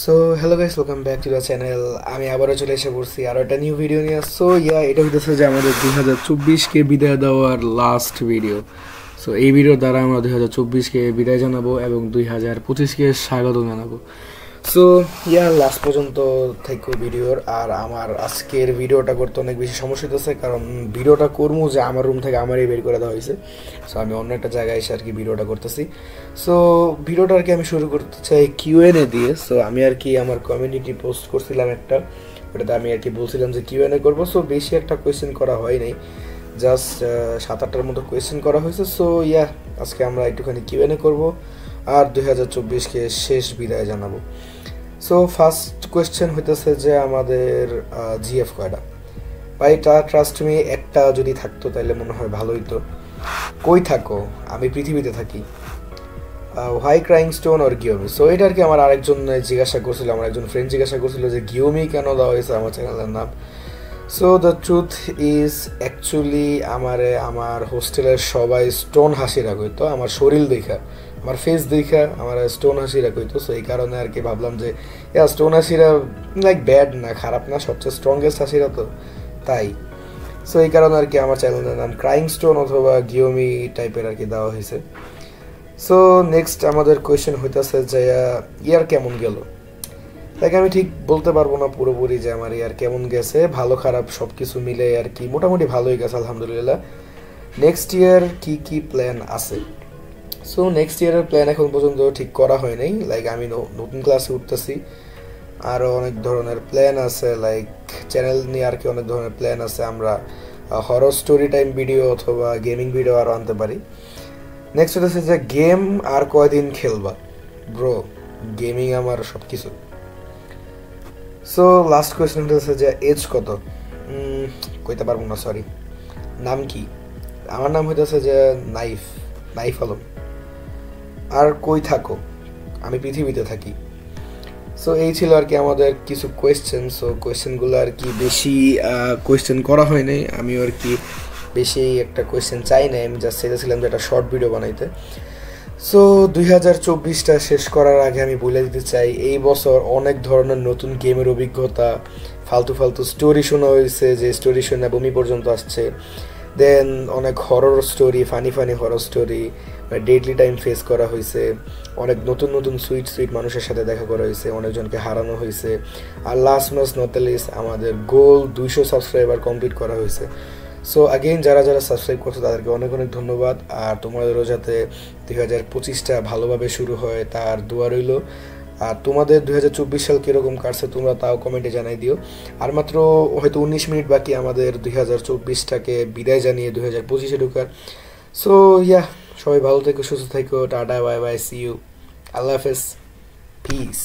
So hello guys, welcome back to the channel. আমি আবারও চলে এসে পড়ছি আরও একটা নিউ ভিডিও নিয়ে। সো এটা হইতেছে যে আমাদের 2024কে বিদায় দেওয়ার লাস্ট ভিডিও। সো এই ভিডিওর দ্বারা আমরা 2024কে বিদায় জানাবো এবং 2025কে স্বাগত জানাবো। সো লাস্ট পর্যন্ত থেকে ভিডিওর। আর আমার আজকের ভিডিওটা করতে অনেক বেশি সমস্যা হতেছে, কারণ ভিডিওটা করবো যে আমার রুম থেকে আমারই বের করে দেওয়া হয়েছে। সো আমি অন্য একটা জায়গায় এসে আর কি ভিডিওটা করতেছি। সো ভিডিওটা আর কি আমি শুরু করতে চাই কিউএনএ দিয়ে। সো আমি আর কি আমার কমিউনিটি পোস্ট করছিলাম একটা, ওটাতে আমি আর কি বলছিলাম যে কিউএনএ করবো। সো বেশি একটা কোয়েশ্চেন করা হয় নাই, জাস্ট 7-8টার মতো কোয়েশ্চেন করা হয়েছে। সো আজকে আমরা একটুখানি কিউএনএ করবো আর 2024কে শেষ বিদায় জানাবো। সো ফার্স্ট কোয়েশ্চেন হইতেছে যে আমাদের জিএফ কয়টা ভাই? ট্রাস্ট মি, একটা যদি থাকতো তাহলে মনে হয় ভালোই তো। কই থাকো? আমি পৃথিবীতে থাকি। হোয়াই ক্রাইং স্টোন অর গিওমি? সো এটা আর কি আমার আরেকজন জিজ্ঞাসা করছিল, আমার একজন ফ্রেন্ড জিজ্ঞাসা করছিল যে গিওমি কেন দেওয়া হয়েছে আমার চ্যানেলের নাম। So the truth is actually আমার হোস্টেলের সবাই স্টোন হাসি রাখতো আমার শরীর দেখা, আমার ফেস দেখা আমার স্টোন হাসিরা কইতো। সো এই কারণে আর কি ভাবলাম যে স্টোন হাসিরা লাইক ব্যাড না, খারাপ না, সবচেয়ে স্ট্রংগেস্ট হাসিরা তো, তাই। সো এই কারণে আর কি আমার চ্যানেলের নাম ক্রাইং স্টোন অথবা গিওমি টাইপের আর কি দেওয়া হয়েছে। সো নেক্সট আমাদের কোয়েশ্চেন হইতেছে যে ইয়ার কেমন গেল? তাকে আমি ঠিক বলতে পারবো না পুরোপুরি যে আমার ইয়ার কেমন গেছে, ভালো খারাপ সব কিছু মিলে আর কি মোটামুটি ভালোই গেছে আলহামদুলিল্লাহ। নেক্সট ইয়ার কি প্ল্যান আছে? সো নেক্সট ইয়ারের প্ল্যান এখন পর্যন্ত ঠিক করা হয় নাই। লাইক আমি নতুন ক্লাসে উঠতেছি, আরও অনেক ধরনের প্ল্যান আছে, লাইক চ্যানেল নিয়ে আর কি অনেক ধরনের প্ল্যান আছে। আমরা হরর স্টোরি টাইম ভিডিও অথবা গেমিং ভিডিও আরও আনতে পারি। নেক্সট হচ্ছে যে গেম আর কয়দিন খেলবা? ব্রো, গেমিং আমার সব কিছু। সো লাস্ট কোয়েশ্চেন হচ্ছে যে এজ কত? কইতে পারবো না, সরি। নাম কি? আমার নাম হইতেছে যে নাইফ আলম। আর কই থাকো? আমি পৃথিবীতে থাকি। সো এই ছিল আর কি আমাদের কিছু কোয়েশ্চেন। সো কোয়েশ্চেনগুলো আর কি বেশি কোয়েশ্চেন করা হয় নাই, আমিও আর কি বেশি একটা কোয়েশ্চেন চাই নাই, আমি জাস্ট চেয়েছিলাম যে একটা শর্ট ভিডিও বানাইতে। সো 2024টা শেষ করার আগে আমি বলে দিতে চাই, এই বছর অনেক ধরনের নতুন গেমের অভিজ্ঞতা, ফালতু স্টোরি শোনা হয়েছে, যে স্টোরি শোনা বমি পর্যন্ত আসছে। দেন অনেক horror story, funny horror story, deadly time face করা হয়েছে। অনেক নতুন সুইট মানুষের সাথে দেখা করা হয়েছে, অনেকজনকে হারানো হয়েছে। আর লাস্ট মাস নট লিস্ট আমাদের গোল 200 সাবস্ক্রাইবার কমপ্লিট করা হয়েছে। সো আগেইন যারা সাবস্ক্রাইব করছো তাদেরকে অনেক ধন্যবাদ। আর তোমাদেরও যাতে 2025টা ভালোভাবে শুরু হয় তার দোয়া রইল। আর তোমাদের 2024 সাল কীরকম কাটছে তোমরা তাও কমেন্টে জানাই দিও। আর মাত্র হয়তো 19 মিনিট বাকি আমাদের 2024টাকে বিদায় জানিয়ে 2025-এ ঢোকার। সো সবাই ভালো থেকো, সুস্থ থেকো, tata, bye bye, see you, আল্লাহ হাফেজ, পিস।